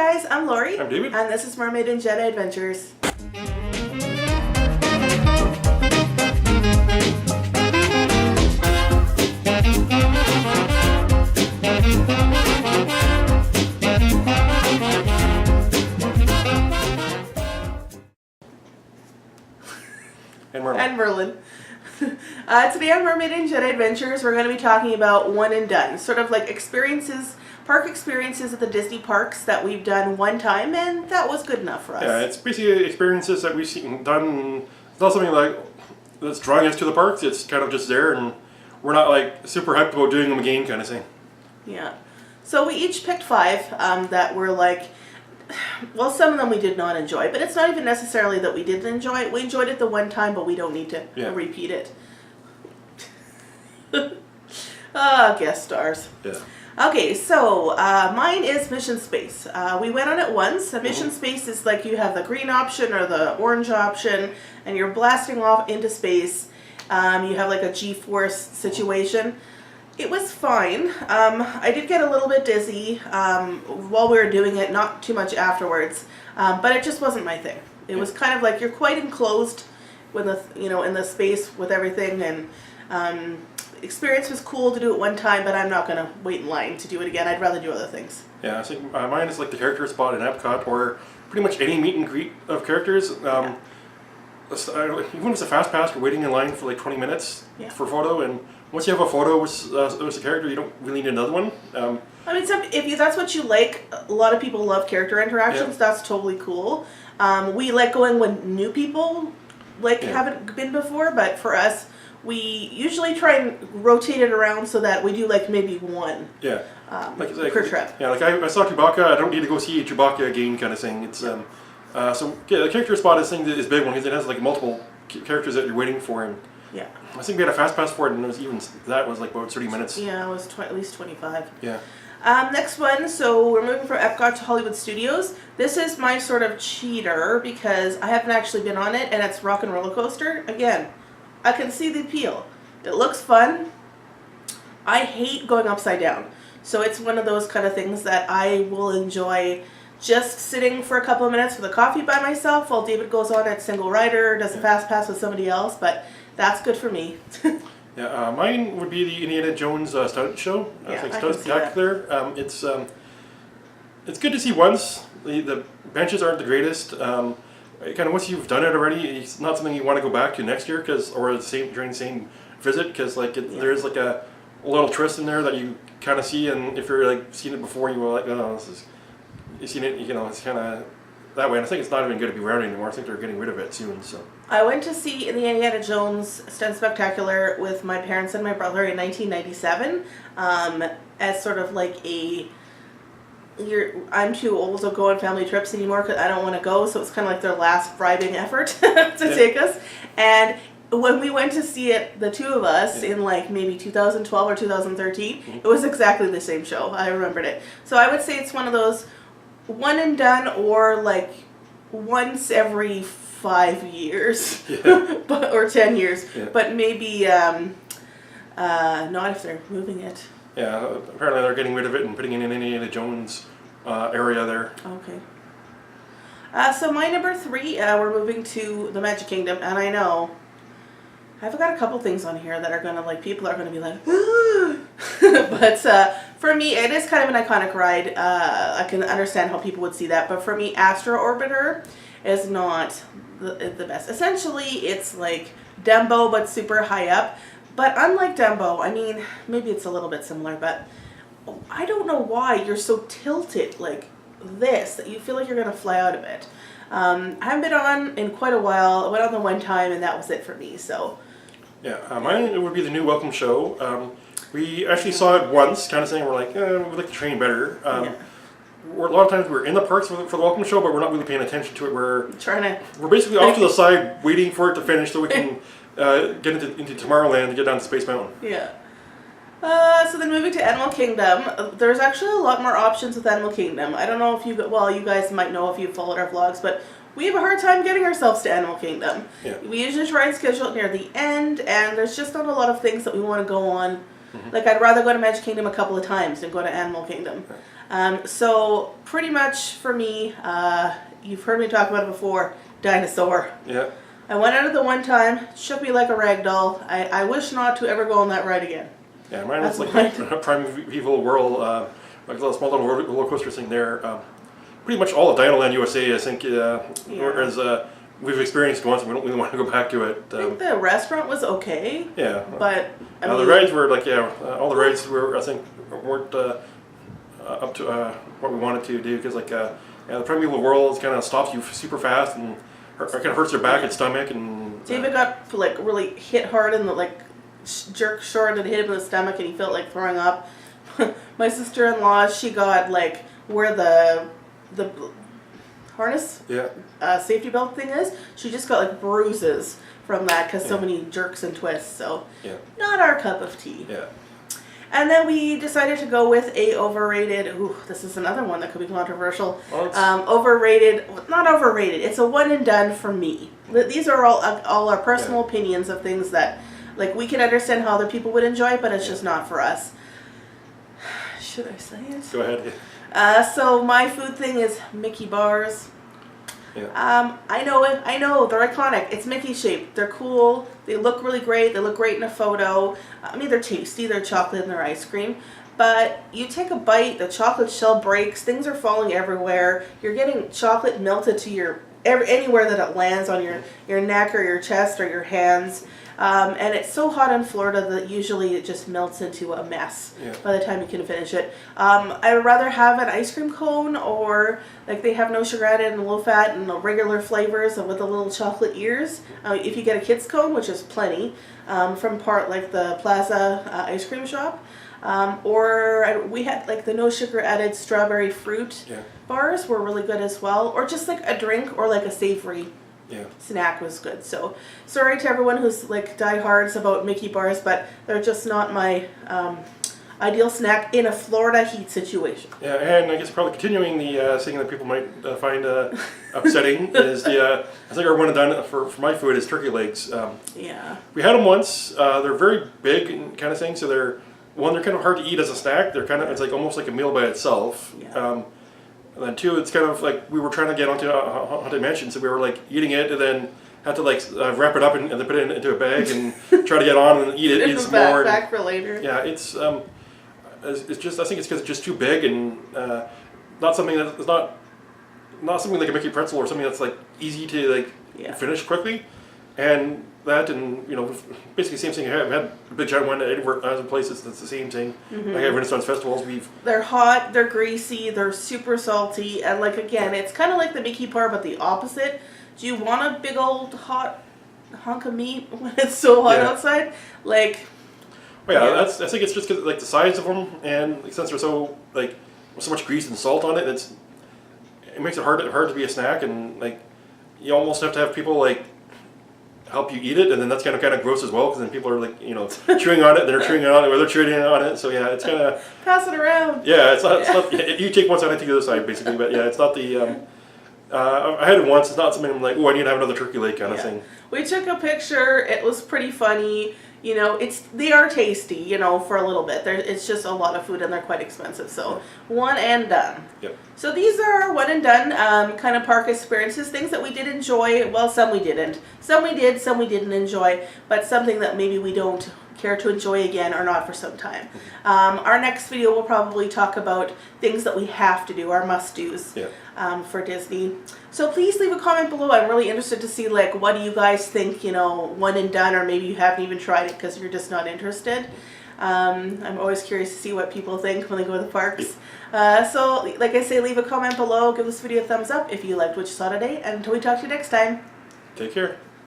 guys, I'm Lori. I'm David. And this is Mermaid and Jedi Adventures. And Merlin. Today on Mermaid and Jedi Adventures, we're going to be talking about one and done. Sort of like experiences, park experiences at the Disney parks that we've done one time, and that was good enough for us. Yeah, it's basically experiences that we've done. It's not something like that's drawing us to the parks. It's kind of just there, and we're not like super hyped about doing them again kind of thing. Yeah. So we each picked 5 that were like, well, some of them we did not enjoy, but it's not even necessarily that we didn't enjoy it. We enjoyed it the one time, but we don't need to repeat it. Guest stars. Yeah. Okay, so mine is Mission Space. We went on it once. Mission Space is like you have the green option or the orange option, and you're blasting off into space. You have like a G-force situation. It was fine. I did get a little bit dizzy while we were doing it, not too much afterwards, but it just wasn't my thing. It was kind of like you're quite enclosed with the, in the space with everything, and experience was cool to do it one time, but I'm not going to wait in line to do it again. I'd rather do other things. Yeah, I think mine is like the character spot in Epcot, or pretty much any meet and greet of characters. Even if it's a fast pass, you're waiting in line for like 20 minutes for a photo, and once you have a photo with a character, you don't really need another one. I mean, if that's what you like, a lot of people love character interactions. That's totally cool. We like going when new people haven't been before, but for us, we usually try and rotate it around so that we do like maybe one per trip. Yeah, like I saw Chewbacca. I don't need to go see Chewbacca again, kind of thing. It's the character spot is thing that is big one because it has like multiple characters that you're waiting for, and I think we had a fast pass for it, and it was even that was like about 30 minutes. Yeah, it was at least 25. Yeah. Next one, so we're moving from Epcot to Hollywood Studios. This is my sort of cheater because I haven't actually been on it, and it's Rock and Roller Coaster. Again, I can see the appeal. It looks fun. I hate going upside down. So it's one of those kind of things that I will enjoy just sitting for a couple of minutes with a coffee by myself while David goes on at single rider, does a fast pass with somebody else, but that's good for me. Mine would be the Indiana Jones stunt show. It's like stunt spectacular. It's good to see once. The benches aren't the greatest. Kind of once you've done it already, it's not something you want to go back to next year during the same visit because there is like a little twist in there that you kind of see, and if you're like seen it before, you were like, oh, you've seen it, it's kind of that way. And I think it's not even going to be around anymore. I think they're getting rid of it soon. So I went to see the Indiana Jones Stunt Spectacular with my parents and my brother in 1997 as sort of like I'm too old to go on family trips anymore because I don't want to go, so it's kind of like their last bribing effort to take us. And when we went to see it, the two of us, in like maybe 2012 or 2013, it was exactly the same show. I remembered it. So I would say it's one of those one and done, or like once every 5 years, or 10 years, but maybe not if they're moving it. Yeah, apparently they're getting rid of it and putting it in Indiana Jones area there. Okay. So my number 3, we're moving to the Magic Kingdom, and I know I've got a couple things on here that are gonna people are gonna be like, but for me, it is kind of an iconic ride. I can understand how people would see that, but for me, Astro Orbiter is not the best. Essentially, it's like Dumbo, but super high up. But unlike Dumbo, I mean, maybe it's a little bit similar, but I don't know why you're so tilted like this that you feel like you're going to fly out of it. I haven't been on in quite a while. I went on the one time, and that was it for me. So, mine would be the new Welcome Show. We actually saw it once, kind of saying we're like, we like the train better. A lot of times we're in the parks for the Welcome Show, but we're not really paying attention to it. We're basically off to the side waiting for it to finish so we can get into Tomorrowland to get down to Space Mountain. Yeah. So then moving to Animal Kingdom, there's actually a lot more options with Animal Kingdom. I don't know if you guys might know if you followed our vlogs, but we have a hard time getting ourselves to Animal Kingdom. Yeah. We usually try and schedule it near the end, and there's just not a lot of things that we want to go on. Like, I'd rather go to Magic Kingdom a couple of times than go to Animal Kingdom. So pretty much for me, you've heard me talk about it before, dinosaur. Yeah. I went out of the one time, shook me like a rag doll. I wish not to ever go on that ride again. Yeah, mine was That's like mine. a primeval whirl, like a little small little roller coaster thing there. Pretty much all of Dinoland USA, I think, whereas we've experienced once, and we don't really want to go back to it. I think the restaurant was okay. Yeah. But I mean, The rides were like, all the rides were, I think, weren't up to what we wanted to do, because the primeval whirl kind of stops you super fast and kind of hurts your back and stomach. And David got like really hit hard in the jerk short and hit him in the stomach, and he felt like throwing up. My sister-in-law, she got like where the harness safety belt thing is. She just got like bruises from that because so many jerks and twists. So not our cup of tea. Yeah. And then we decided to go with a overrated. Ooh, this is another one that could be controversial. Well, overrated, not overrated. It's a one and done for me. These are all our personal opinions of things that, like, we can understand how other people would enjoy, but it's just not for us. Should I say it? Go ahead. So my food thing is Mickey bars. Yeah. I know it. I know they're iconic. It's Mickey shaped. They're cool. They look really great. They look great in a photo. I mean, they're tasty. They're chocolate and they're ice cream. But you take a bite, the chocolate shell breaks. Things are falling everywhere. You're getting chocolate melted to anywhere that it lands on your neck or your chest or your hands. And it's so hot in Florida that usually it just melts into a mess by the time you can finish it. I would rather have an ice cream cone, or like they have no sugar added and low fat and the regular flavors with the little chocolate ears. If you get a kid's cone, which is plenty, from the Plaza ice cream shop. Or we had like the no sugar added strawberry fruit bars were really good as well. Or just like a drink or like a savory snack was good. So sorry to everyone who's like diehards about Mickey bars, but they're just not my ideal snack in a Florida heat situation. Yeah, and I guess probably continuing the thing that people might find upsetting is I think our one and done for my food is turkey legs. We had them once. They're very big and kind of thing, so they're kind of hard to eat as a snack. They're kind of, it's like almost like a meal by itself. And then two, it's kind of like we were trying to get onto Haunted Mansion, so we were like eating it and then had to like wrap it up and then put it into a bag and try to get on and eat it some more. Back for later. Yeah, it's just, I think it's because it's just too big and not something that is not something like a Mickey pretzel or something that's like easy to like finish quickly. And that, and basically the same thing. I've had a big giant one at other places that's the same thing. Like at Renaissance festivals, they're hot, they're greasy, they're super salty, and like again, it's kind of like the Mickey bar, but the opposite. Do you want a big old hot hunk of meat when it's so hot outside? Like, I think it's just because like the size of them, and since they're so much grease and salt on it, it makes it hard to be a snack, and like you almost have to have people like help you eat it, and then that's kind of gross as well, because then people are like chewing on it, they're chewing on it, or they're chewing on it. So it's kind of pass it around. Yeah, it's not. You take one side, I take the other side, basically. But it's not the. I had it once. It's not something I'm like, oh, I need to have another turkey leg kind of thing. We took a picture. It was pretty funny. They are tasty. For a little bit. It's just a lot of food, and they're quite expensive. So one and done. Yep. So these are one and done kind of park experiences, things that we did enjoy. Well, some we didn't. Some we did, some we didn't enjoy. But something that maybe we don't care to enjoy again or not for some time. Our next video will probably talk about things that we have to do, our must-dos for Disney. So please leave a comment below. I'm really interested to see what do you guys think, one and done, or maybe you haven't even tried it because you're just not interested. I'm always curious to see what people think when they go to the parks. So like I say, leave a comment below, give this video a thumbs up if you liked what you saw today, and until we talk to you next time. Take care.